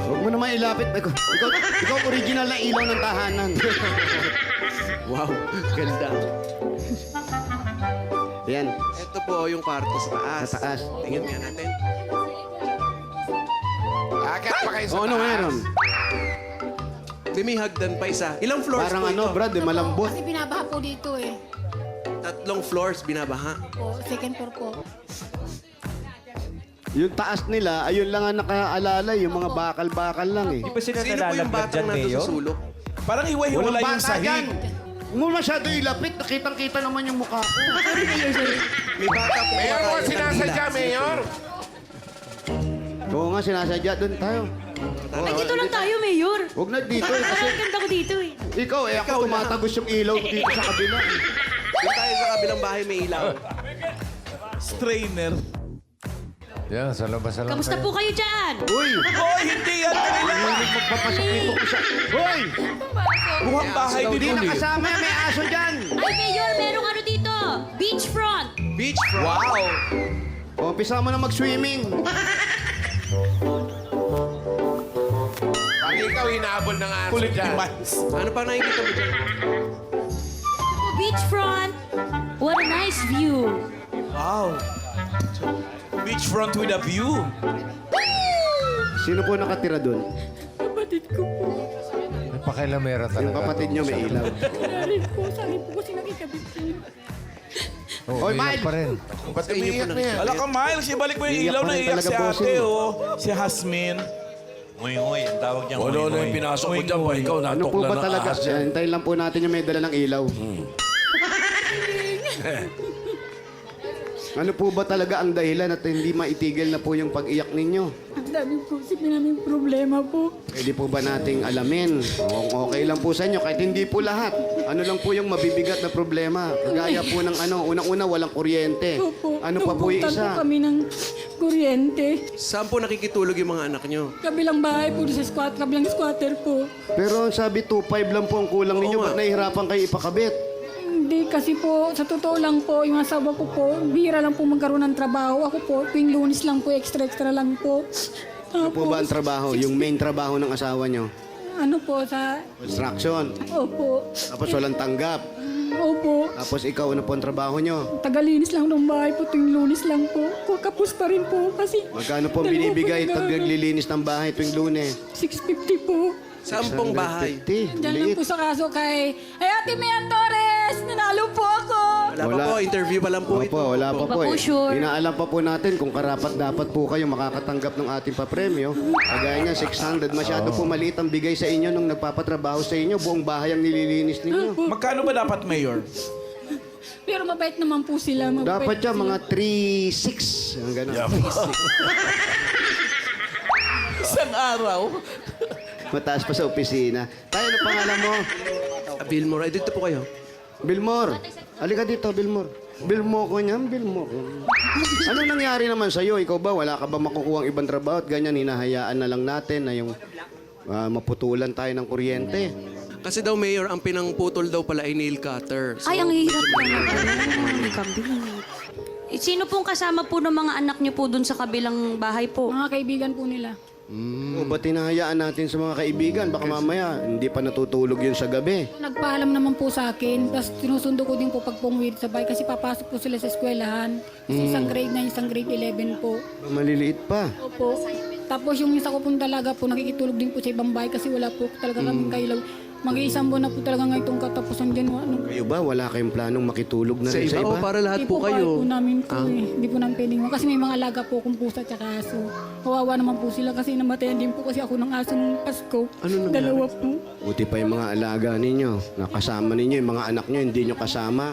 Speaker 3: Huwag mo naman ilapit. Ikaw original na ilaw ng tahanan.
Speaker 7: Wow, ganda.
Speaker 3: Yan,
Speaker 7: Ito po yung kwarto sa taas.
Speaker 3: sa taas.
Speaker 7: Tingnan nga natin.
Speaker 3: O ano meron?
Speaker 7: May hagdan pa isa. Ilang floors
Speaker 3: Parang
Speaker 7: po
Speaker 3: ano,
Speaker 7: ito?
Speaker 3: Brad, malambot.
Speaker 6: Kasi binabaha po dito eh.
Speaker 7: 3 floors binabaha.
Speaker 6: Po, second floor po.
Speaker 3: Yung taas nila, ayun lang ang nakaalala, yung mga bakal-bakal lang eh.
Speaker 9: Di ba sila
Speaker 7: Sino po yung
Speaker 9: nalalaglag
Speaker 7: batang
Speaker 9: dyan,
Speaker 7: nandun sa
Speaker 9: Mayor?
Speaker 7: sulok?
Speaker 1: Parang hiwa-hiwala yung sahig.
Speaker 3: Huwag mo masyado ilapit, nakitang-kita naman yung mukha ko.
Speaker 7: May bata po. Mayor, mo sinasadya, Mayor.
Speaker 3: Oo nga, sinasadya doon tayo.
Speaker 4: Ay, dito lang tayo, Mayor.
Speaker 3: Huwag na dito eh, kasi
Speaker 4: Parang ganda ko dito eh.
Speaker 3: ikaw eh, ako tumatagos yung ilaw dito sa kabila. eh.
Speaker 7: Doon tayo sa kabilang bahay may ilaw.
Speaker 1: Strainer.
Speaker 2: Yan, sa labas na lang
Speaker 4: Kamusta po kayo dyan?
Speaker 3: Uy!
Speaker 1: Hoy, hindi yan kanila.
Speaker 3: Magpapasok dito ko siya. Hoy!
Speaker 1: Mukhang bahay din
Speaker 3: Hindi
Speaker 1: ulit.
Speaker 3: nakasama yan, may aso dyan!
Speaker 4: Ay, Mayor, merong ano dito? Beachfront.
Speaker 7: Beachfront.
Speaker 1: Wow.
Speaker 3: O, umpisa mo na mag-swimming.
Speaker 1: Kulit ni Miles.
Speaker 7: Ano pa nakikita mo dyan?
Speaker 4: Beachfront. What a nice view.
Speaker 1: Wow. Beachfront with a view.
Speaker 3: Sino po nakatira doon?
Speaker 2: May pakilamera talaga.
Speaker 3: Yung kapatid nyo may ilaw.
Speaker 6: Rin po, sabi po kasi nakikabit po.
Speaker 2: Oh,
Speaker 3: Oy,
Speaker 2: umiyak
Speaker 3: Mile!
Speaker 2: pa rin.
Speaker 7: Ba't umiiyak na yan?
Speaker 1: Wala ka, Miles. Ibalik mo yung
Speaker 3: Iiyak
Speaker 1: ilaw
Speaker 3: pa
Speaker 1: na
Speaker 3: rin
Speaker 1: iyak
Speaker 3: talaga,
Speaker 1: si ate,
Speaker 3: bossing.
Speaker 1: oh. Si Hasmin. Nguy-nguy. Ang tawag niya,
Speaker 10: Ano na yung pinasok mo dyan pa? Ikaw,
Speaker 3: Ano
Speaker 10: natok
Speaker 3: po
Speaker 10: na
Speaker 3: ba
Speaker 10: ng
Speaker 3: talaga?
Speaker 10: ahas yan.
Speaker 3: Hintayin lang po natin yung may dala ng ilaw. Ano po ba talaga ang dahilan at hindi maitigil na po yung pag-iyak ninyo?
Speaker 6: Ang dami po kasi namin problema po.
Speaker 3: Pwede po ba nating alamin? Kung okay lang po sa inyo, kahit hindi po lahat. Ano lang po yung mabibigat na problema? Kagaya po ng ano, unang-una walang kuryente.
Speaker 6: Opo.
Speaker 3: Ano pa po yung
Speaker 6: Nabutan
Speaker 3: isa?
Speaker 6: po kami ng kuryente.
Speaker 7: Saan po nakikitulog yung mga anak nyo?
Speaker 6: Kabilang bahay po sa kabilang squatter po.
Speaker 3: Pero ang sabi 2.5 lang po ang kulang ninyo.
Speaker 7: Oo
Speaker 3: Ba't
Speaker 7: nga.
Speaker 3: nahihirapan kayo ipakabit?
Speaker 6: Hindi kasi po, sa totoo lang po, yung asawa ko po, bihira lang po magkaroon ng trabaho. Ako po, tuwing Lunes lang po, extra-extra lang po.
Speaker 3: Ano po ba ang trabaho? Yung main trabaho ng asawa nyo?
Speaker 6: Ano po sa...
Speaker 3: Construction.
Speaker 6: Opo.
Speaker 3: Tapos walang tanggap.
Speaker 6: Opo.
Speaker 3: Tapos ikaw, ano po ang trabaho nyo?
Speaker 6: Tagalinis lang ng bahay po tuwing Lunes lang po. Kapos pa rin po kasi...
Speaker 3: Magkano po binibigay pag naglilinis ng bahay tuwing Lunes?
Speaker 6: 650 po.
Speaker 7: 10 bahay.
Speaker 3: 50.
Speaker 6: Diyan lang
Speaker 3: Liit.
Speaker 6: po sa kaso kay... Ay, Ate Mian Torres! Nanalo po ako!
Speaker 7: Wala pa po, interview pa lang po ito.
Speaker 3: Opo, wala pa
Speaker 4: Di pa
Speaker 3: po
Speaker 4: po
Speaker 3: eh.
Speaker 4: sure.
Speaker 3: Inaalam pa po natin kung karapat-dapat po kayo makakatanggap ng ating papremyo. Kagaya niya, 600. Masyado po maliit ang bigay sa inyo nung nagpapatrabaho sa inyo. Buong bahay ang nililinis ninyo.
Speaker 1: Magkano ba dapat, Mayor?
Speaker 6: Pero mabait naman po sila. Mabait
Speaker 3: Dapat siya
Speaker 6: sila.
Speaker 3: mga 3-6. Ang gano'n.
Speaker 1: Isang araw.
Speaker 3: Mataas pa sa opisina. Tayo, ano pangalan mo?
Speaker 7: Billmore, dito po kayo.
Speaker 3: Bilmore. Halika dito, Bilmore. Bilmo ko niyan, Bilmore. Ano nangyari naman sa'yo? Ikaw ba, wala ka ba makukuha ang ibang trabaho at ganyan, hinahayaan na lang natin na yung maputulan tayo ng kuryente?
Speaker 7: Kasi daw, Mayor, ang pinangputol daw pala ay nail cutter. So,
Speaker 4: Ay, ang hirap Sino pong kasama po ng mga anak niyo po dun sa kabilang bahay po?
Speaker 6: Mga kaibigan po nila.
Speaker 3: O ba't hinahayaan natin sa mga kaibigan? Baka mamaya, hindi pa natutulog yun sa gabi.
Speaker 6: Nagpaalam naman po sa akin. Tapos sinusundo ko din po pag pumuwi sa bahay kasi papasok po sila sa eskwelahan. Isang grade 9, isang grade 11 po.
Speaker 3: Maliliit pa.
Speaker 6: Opo. Tapos yung isa ko pong dalaga po, nakikitulog din po sa ibang bahay kasi wala po talaga kaming kailaw. Mag-iisang buwan na po talaga nga itong katapusan dyan. Ano.
Speaker 3: Kayo ba, wala kayong planong makitulog na
Speaker 7: sa
Speaker 3: rin sa
Speaker 7: iba,
Speaker 3: iba?
Speaker 7: para lahat
Speaker 6: Hindi
Speaker 7: po
Speaker 6: kaya
Speaker 7: kayo.
Speaker 6: po namin po eh. Hindi po namin pwedeng kasi may mga alaga po akong pusa at aso. Kawawa naman po sila kasi namatayan din po kasi ako ng aso ng Pasko.
Speaker 7: Ano nangyari?
Speaker 6: Dalawa po.
Speaker 3: Buti pa yung mga alaga ninyo. Nakasama ninyo, yung mga anak nyo, hindi nyo kasama.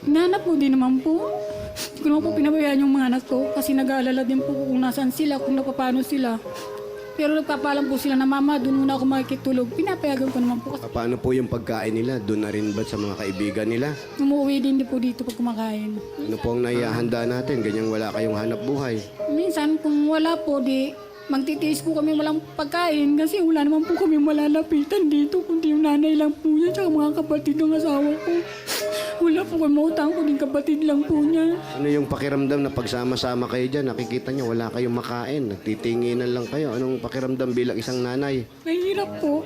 Speaker 6: Nanap po din naman po. Hindi ko naman po pinabayaan yung mga anak ko kasi nag-aalala din po kung nasaan sila, kung napapano sila. Pero nagpapalam po sila na, Mama, doon muna ako makikitulog. Pinapayagan ko naman po kasi
Speaker 3: Paano po yung pagkain nila? Doon na rin ba sa mga kaibigan nila?
Speaker 6: umuwi din po dito pag kumakain.
Speaker 3: Ano po ang naihahanda natin? Ganyang wala kayong hanap buhay.
Speaker 6: Minsan kung wala po, di magtitiis po kami walang pagkain kasi wala naman po kami malalapitan dito kundi yung nanay lang po niya tsaka mga kapatid ng asawa ko. Wala po kami mautang ko din kapatid lang po niya.
Speaker 3: Ano yung pakiramdam na pagsama-sama kayo dyan? Nakikita nyo, wala kayong makain. Nagtitinginan lang kayo. Anong pakiramdam bilang isang nanay?
Speaker 6: Mahirap po.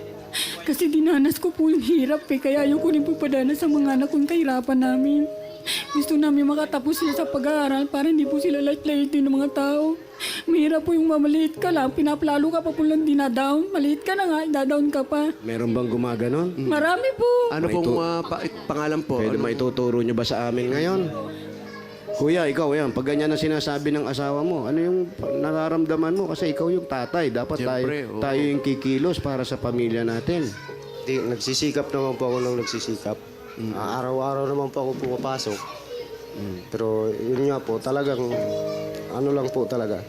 Speaker 6: Kasi dinanas ko po yung hirap eh. Kaya ayoko din po padanas sa mga anak kong kahirapan namin. Gusto namin makatapos sila sa pag-aaral para hindi po sila light-lightin ng mga tao. Mahirap po yung mamaliit ka lang. Pinaplalo ka pa po lang dinadown. Maliit ka na nga, dadown ka pa.
Speaker 3: Meron bang gumaganon?
Speaker 6: Marami po.
Speaker 7: Ano pong pangalan po?
Speaker 3: Pwede
Speaker 7: Ano?
Speaker 3: maituturo nyo ba sa amin ngayon? Kuya, ikaw yan. Pag ganyan na sinasabi ng asawa mo, ano yung nararamdaman mo? Kasi ikaw yung tatay. Dapat
Speaker 7: Siyempre, oo.
Speaker 3: tayo yung kikilos para sa pamilya natin.
Speaker 5: Nagsisikap naman po ako nang nagsisikap. Araw-araw naman po ako pumapasok. Pero yun nga po, talagang ano lang po talaga.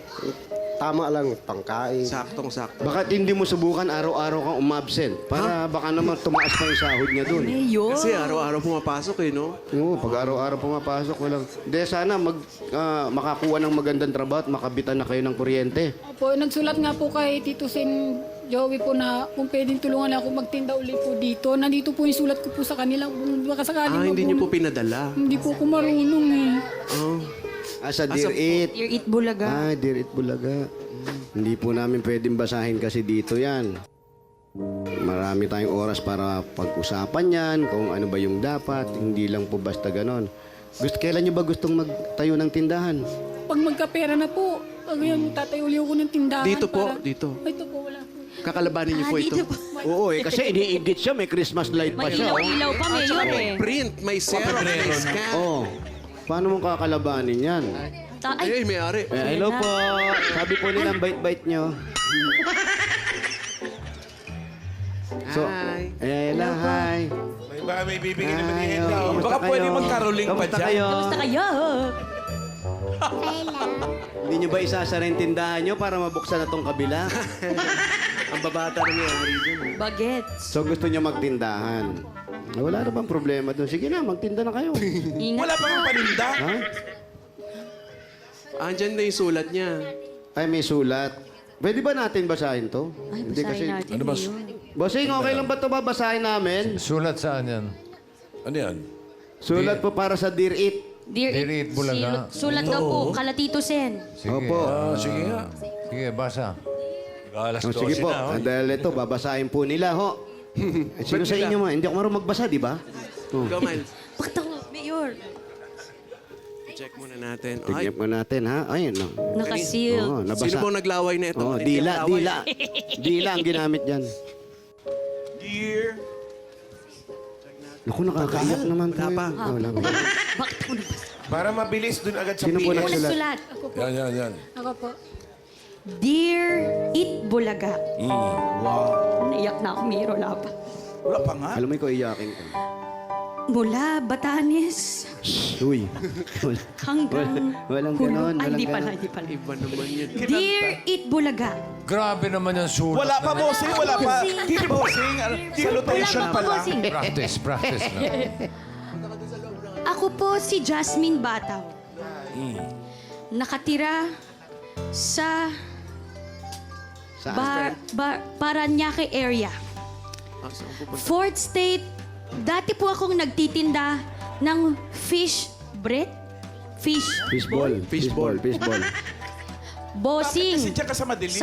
Speaker 5: Tama lang, pangkain.
Speaker 7: Saktong-sakto.
Speaker 3: Bakit hindi mo subukan araw-araw kang umabsent? Para baka naman tumaas pa yung sahod niya dun.
Speaker 7: Kasi araw-araw pumapasok eh, no?
Speaker 3: Oo, pag araw-araw pumapasok, walang... Hindi, sana makakuha ng magandang trabaho at makabitan na kayo ng kuryente.
Speaker 6: Opo, nagsulat nga po kay Tito Sen Joey po na kung pwedeng tulungan ako magtinda ulit po dito. Nandito po yung sulat ko po sa kanila. Baka sakaling
Speaker 7: Hindi niyo po pinadala.
Speaker 6: Hindi po ako marunong eh.
Speaker 7: Oh.
Speaker 3: Sa Dear Eat.
Speaker 4: Dear Eat Bulaga.
Speaker 3: Dear Eat Bulaga. Hindi po namin pwedeng basahin kasi dito yan. Marami tayong oras para pag-usapan yan, kung ano ba yung dapat. Hindi lang po basta ganon. Kailan nyo ba gustong magtayo ng tindahan?
Speaker 6: Pag magkapera na po, agayan, tatayuli ako ng tindahan.
Speaker 7: Dito po,
Speaker 6: para-
Speaker 7: dito.
Speaker 6: Ito po, wala po.
Speaker 7: Kakalabanin niyo po ito.
Speaker 3: Oo kasi iniigit siya, may Christmas light pa
Speaker 4: May
Speaker 3: siya.
Speaker 4: ilaw-ilaw pa, Mayor
Speaker 7: May
Speaker 4: eh.
Speaker 7: print, may Xerox, may scan.
Speaker 3: Oh. Paano mong kakalabanin yan?
Speaker 7: Ay,
Speaker 4: Ay,
Speaker 7: may-ari.
Speaker 3: Hello po. Sabi po nila ang bite-bite nyo. So,
Speaker 7: Hi.
Speaker 3: hi.
Speaker 1: Baka may bibigyan naman ni
Speaker 3: Ay,
Speaker 1: Henda.
Speaker 3: oh, kamusta
Speaker 1: Baka pwede
Speaker 3: kayo?
Speaker 1: magkaroling pa
Speaker 3: Kamusta
Speaker 1: dyan.
Speaker 3: kayo?
Speaker 4: kamusta kayo?
Speaker 3: Hindi nyo ba isasara yung tindahan nyo para mabuksan na tong kabila?
Speaker 7: Ang babata na may-ari dun.
Speaker 4: Bagets.
Speaker 3: So gusto nyo magtindahan. Wala na bang problema doon? Sige na, magtinda na kayo.
Speaker 4: Ingat
Speaker 1: Wala pa ang paninda.
Speaker 3: Ha?
Speaker 7: Andyan na yung sulat niya.
Speaker 3: Ay, may sulat. Pwede ba natin basahin to?
Speaker 4: Ay,
Speaker 3: Hindi
Speaker 4: basahin natin.
Speaker 10: Ano ba?
Speaker 4: Mayor.
Speaker 3: Bossing, okay lang ba ito babasahin namin?
Speaker 2: Sulat saan yan?
Speaker 10: Ano yan?
Speaker 3: Sulat po para sa Dear Eat.
Speaker 4: Dear
Speaker 2: Dear Eat Bulaga.
Speaker 4: Sulat daw po, kala Tito Sen.
Speaker 2: Sige.
Speaker 3: Opo.
Speaker 10: Sige nga.
Speaker 2: Sige, basa.
Speaker 10: Alas
Speaker 3: Oh, sige
Speaker 10: 12
Speaker 3: po,
Speaker 10: na. Oh.
Speaker 3: dahil ito, babasahin po nila, ho. Sino sa inyo, ma? Hindi ako marunong magbasa, di ba? Oh.
Speaker 7: Go, Miles.
Speaker 8: Bakit ako, Mayor?
Speaker 7: Check muna natin. Ay,
Speaker 3: Tignan mo natin, ha? Ayun, no.
Speaker 8: Nakaseal.
Speaker 3: Oo, nabasa.
Speaker 7: sino pong naglaway na ito?
Speaker 3: Oh,
Speaker 7: Hindi
Speaker 3: dila,
Speaker 7: naglaway.
Speaker 3: dila. Dila ang ginamit dyan.
Speaker 1: Dear.
Speaker 3: Naku, nakakaiyak naman po
Speaker 7: Wala pa.
Speaker 3: yun. Wala pa.
Speaker 8: Bakit ako nabasa?
Speaker 10: Para mabilis dun agad sa
Speaker 3: Sino po
Speaker 10: PS.
Speaker 3: nagsulat?
Speaker 8: Nagsulat.
Speaker 10: Yan.
Speaker 6: Ako po.
Speaker 8: Dear It Bulaga.
Speaker 1: Wow.
Speaker 8: Naiyak na ako, Mayor. Wala pa.
Speaker 1: Wala pa nga.
Speaker 3: Alam mo ko iyakin ka.
Speaker 8: Mula Batanes
Speaker 3: Uy.
Speaker 8: hanggang
Speaker 3: Walang
Speaker 8: Hulo.
Speaker 3: ganon,
Speaker 8: Ay,
Speaker 3: walang
Speaker 8: hindi pala,
Speaker 3: ganon.
Speaker 8: hindi pala.
Speaker 7: Iba naman yun.
Speaker 8: Dear It Bulaga.
Speaker 2: Grabe naman yung sulat.
Speaker 1: Wala pa,
Speaker 2: na-
Speaker 1: bossing. Wala pa.
Speaker 8: Bossing.
Speaker 1: Hindi, bossing. Salutation
Speaker 8: Wala
Speaker 1: pa
Speaker 8: pa,
Speaker 1: lang.
Speaker 8: bossing.
Speaker 2: Practice lang.
Speaker 8: Ako po si Jasmine Bataw. Nakatira sa
Speaker 3: Saan?
Speaker 8: Paranaque area.
Speaker 7: Ah, saan po ba?
Speaker 8: Fourth State, dati po akong nagtitinda ng fish bread. Fish.
Speaker 3: Fishball. Fishball. Fishball.
Speaker 8: Bossing.
Speaker 1: Kasi diyan ka sa madilim.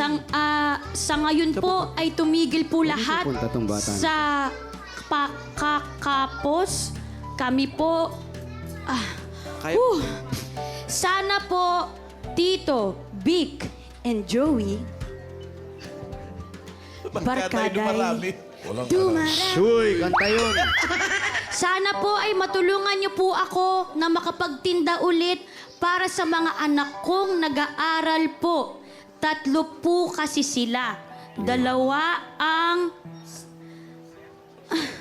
Speaker 8: Sa ngayon po ay tumigil po lahat
Speaker 3: pupunta tong bata na?
Speaker 8: sa pakakapos. Kami po,
Speaker 7: Kayo-
Speaker 8: sana po Tito, Vic, and Joey
Speaker 1: Barkaday dumarami.
Speaker 8: Dumarami.
Speaker 3: Uy, kanta yun.
Speaker 8: Sana po ay matulungan niyo po ako na makapagtinda ulit para sa mga anak kong nag-aaral po. 3 po kasi sila. 2 ang...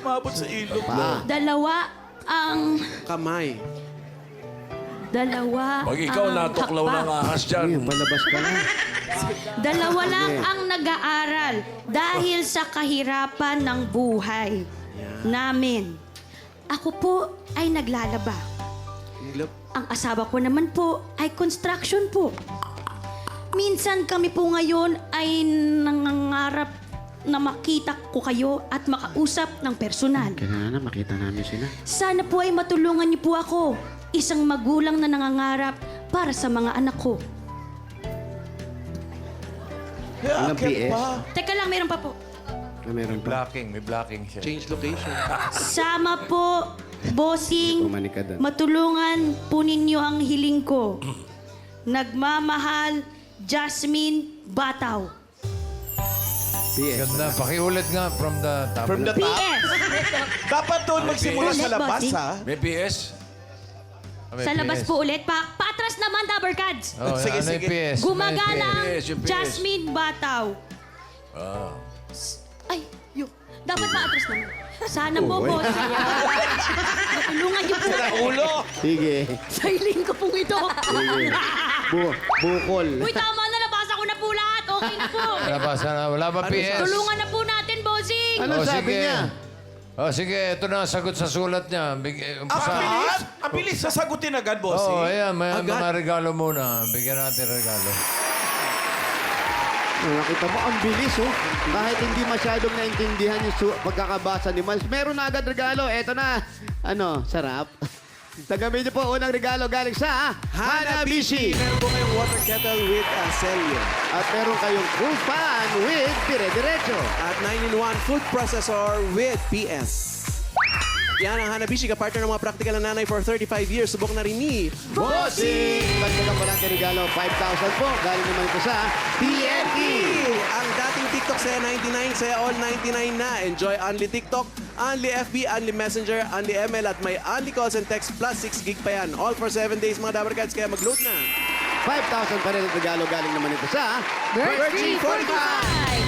Speaker 1: Maabot sa ilog.
Speaker 3: Pa.
Speaker 8: 2 ang...
Speaker 7: Kamay.
Speaker 8: 2
Speaker 10: Pag ikaw
Speaker 8: ang
Speaker 10: natuklaw
Speaker 8: hakbang.
Speaker 10: ng ahas dyan.
Speaker 3: Uy, palabas ka na.
Speaker 8: 2 lang ang nag-aaral dahil sa kahirapan ng buhay namin. Ako po ay naglalaba. Ang asawa ko naman po ay construction po. Minsan kami po ngayon ay nangangarap na makita ko kayo at makausap ng personal.
Speaker 3: Kailangan na makita namin sila.
Speaker 8: Sana po ay matulungan niyo po ako. Isang magulang na nangangarap para sa mga anak ko.
Speaker 3: Walang PS?
Speaker 8: Teka lang, meron pa po.
Speaker 3: Na meron pa.
Speaker 2: May blocking siya.
Speaker 7: Change location.
Speaker 8: Sama po, bossing,
Speaker 3: Pumanikadan.
Speaker 8: matulungan po ninyo ang hiling ko. Nagmamahal, Jasmine Bataw.
Speaker 3: PS.
Speaker 2: Ganda. Pakiulit nga from the top.
Speaker 1: From the top.
Speaker 8: PS!
Speaker 1: Dapat doon magsimula sa
Speaker 8: Ulit,
Speaker 1: labas,
Speaker 8: bossing.
Speaker 1: ha?
Speaker 10: May PS?
Speaker 2: May
Speaker 8: Sa labas
Speaker 2: PS.
Speaker 8: po ulit. Paatras naman, Dabarkads.
Speaker 2: Oh,
Speaker 1: Sige,
Speaker 2: ano yung
Speaker 1: sige.
Speaker 2: PS?
Speaker 8: Gumagana
Speaker 2: May
Speaker 8: ang
Speaker 10: PS, yung PS.
Speaker 8: Jasmine Bataw. Ay, yun. Dapat paatras naman. Sana po,
Speaker 3: Oh,
Speaker 8: boss. Matulungan niyo po.
Speaker 1: Ulo!
Speaker 3: Sige.
Speaker 8: Sa hiling ko pong ito.
Speaker 3: Bukol.
Speaker 8: Uy, tama na. Nabasa ko na po lahat. Okay na po.
Speaker 2: Nabasa na. Wala ba PS?
Speaker 8: Tulungan na po natin, bossing.
Speaker 3: Ano sabi
Speaker 2: sige.
Speaker 3: niya?
Speaker 2: Sige, ito na ang sagot sa sulat niya.
Speaker 1: Ang bilis! Ang bilis! Sasagutin agad, bossing.
Speaker 2: Ayan, may
Speaker 7: Agad?
Speaker 2: mga regalo muna. Bigyan natin regalo.
Speaker 3: Nakita mo, ang bilis, oh. Kahit hindi masyadong naintindihan yung pagkakabasa ni Miles, meron na agad regalo. Eto na. Ano, sarap. Tagamin niyo po unang regalo galing sa Hanabishi.
Speaker 7: Meron po kayong water kettle with Celio.
Speaker 3: At meron kayong cool fan with Dire-Diretso.
Speaker 7: At 9-in-1 food processor with PS. Yan ang Hanabishi, kapartner ng mga practical na nanay for 35 years. Subok na rin ni
Speaker 3: Bossing! Pagdagan pa natin regalo, 5,000 po. Galing naman ito sa TNT.
Speaker 7: Ang dating TikTok saya 99, saya all 99 na. Enjoy Only TikTok, Only FB, Only Messenger, Only ML at may Only Calls and Text plus 6 gig pa yan. All for 7 days mga Dabarkads, kaya mag-load na.
Speaker 3: 5,000 pa rin ang regalo galing naman ito sa
Speaker 8: Virtue 45.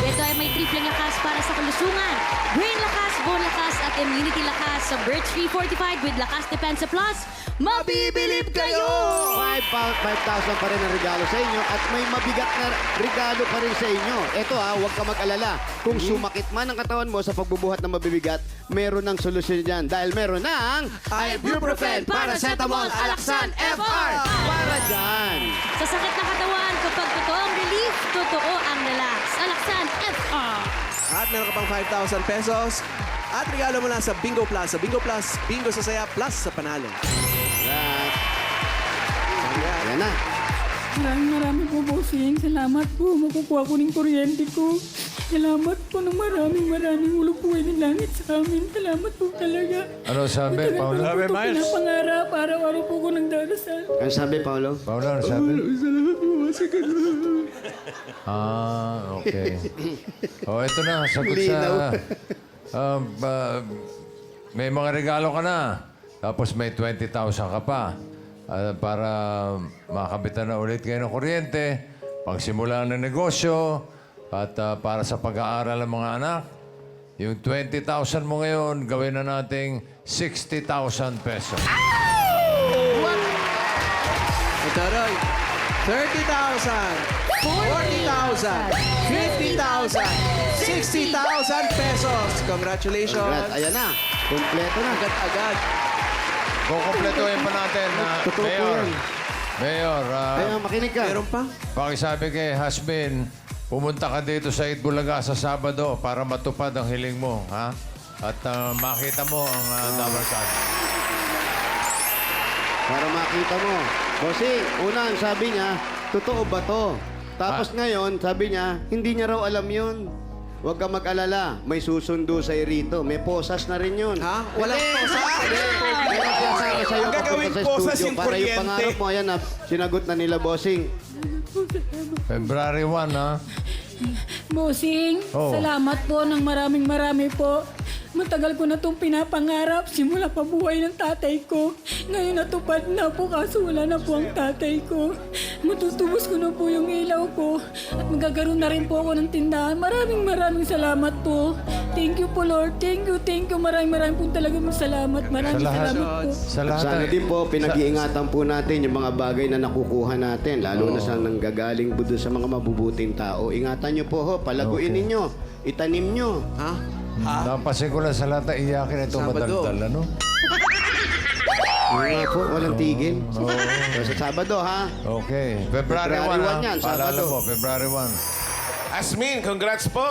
Speaker 8: Ito ay may triple lakas para sa kalusungan. Brain lakas, bone lakas, at immunity lakas sa Birch 345 with Lakas Depensa Plus. Mabibilib kayo!
Speaker 3: 5,000 pa rin ang regalo sa inyo at may mabigat na regalo pa rin sa inyo. Ito huwag ka mag-alala. Kung sumakit man ang katawan mo sa pagbubuhat ng mabibigat, meron ng solusyon dyan. Dahil meron ng
Speaker 8: Ibuprofen, Paracetamol, Alaxan, FR.
Speaker 3: Para dyan.
Speaker 8: Sa sakit ng katawan, kapag totoong relief, totoo ang relax. Alaxan FR.
Speaker 7: At meron ka pang 5,000 pesos. At regalo mo na sa Bingo Plus. Sa Bingo Plus, Bingo sa saya plus sa panalo.
Speaker 3: Yan na.
Speaker 6: Maraming po, bossing. Salamat po. Makukuha ko ng kuryente ko. Salamat po ng maraming ulupuin ng langit sa amin. Salamat po talaga.
Speaker 2: Ano sabi, Paolo?
Speaker 6: Sabi, Miles. Pinapangarap. Araw-araw po ko nagdarasal.
Speaker 3: Ano sabi, Paolo?
Speaker 2: Paolo, ano sabi?
Speaker 6: Salamat po, bossing.
Speaker 2: Okay. Ito na, sagot sa... may mga regalo ka na. Tapos may 20,000 ka pa. Para makabitan na ulit kayo ng kuryente, pagsimula ng negosyo, at para sa pag-aaral ng mga anak. Yung 20,000 mo ngayon, gawin na nating 60,000 pesos.
Speaker 7: Taroy, 30,000, 40,000, 50,000, 60,000 pesos. Congratulations.
Speaker 3: Congrats. Ayan na. Kompleto na.
Speaker 7: Agad-agad.
Speaker 2: Kukumpletuhin pa natin,
Speaker 3: Totoo po
Speaker 2: Mayor.
Speaker 3: yan.
Speaker 2: Mayor,
Speaker 3: Kaya makinig ka.
Speaker 7: Meron pa?
Speaker 2: pakisabi kay Hasbin, pumunta ka dito sa Itbulaga sa Sabado para matupad ang hiling mo, ha? At makita mo ang Dabar Card.
Speaker 3: Para makita mo. Kasi, unang sabi niya, totoo ba to? Tapos ngayon, sabi niya, hindi niya raw alam yun. Huwag ka mag-alala, may susundo sa'yo rito. May posas na rin yun.
Speaker 7: Ha? Walang posa?
Speaker 3: Meron sinasabi sa'yo
Speaker 1: Ang gagawing
Speaker 3: papunta sa
Speaker 1: posas
Speaker 3: studio
Speaker 1: yung
Speaker 3: para yung
Speaker 1: kuryente.
Speaker 3: pangarap mo, ayan na, sinagot na nila, bossing.
Speaker 2: February 1, ha?
Speaker 6: Bossing,
Speaker 2: Oh.
Speaker 6: salamat po ng marami po. Matagal ko na itong pinapangarap simula pa buhay ng tatay ko. Ngayon natupad na po kaso wala na po ang tatay ko. Matutubos ko na po yung ilaw ko at magkakaroon na rin po ako ng tindahan. Maraming salamat po. Thank you po Lord. Thank you. Maraming po talaga salamat. Maraming salamat po.
Speaker 2: Sa
Speaker 3: At
Speaker 2: lahat
Speaker 3: sana din po, pinag-iingatan po natin yung mga bagay na nakukuha natin, lalo na sa nanggagaling po doon sa mga mabubuting tao. Ingatan nyo po ho, palaguin ninyo, itanim nyo.
Speaker 7: Ha?
Speaker 2: Napasin ko lang sa lahat na iyakin itong
Speaker 7: Sabado.
Speaker 2: madaldal, ano?
Speaker 3: Yung nga po, walang tigil. So, sa Sabado, ha?
Speaker 2: Okay. February 1,
Speaker 3: February 1
Speaker 2: ha?
Speaker 3: yan,
Speaker 2: Paalala
Speaker 3: Sabado.
Speaker 2: mo, February 1.
Speaker 1: Asmin, congrats po.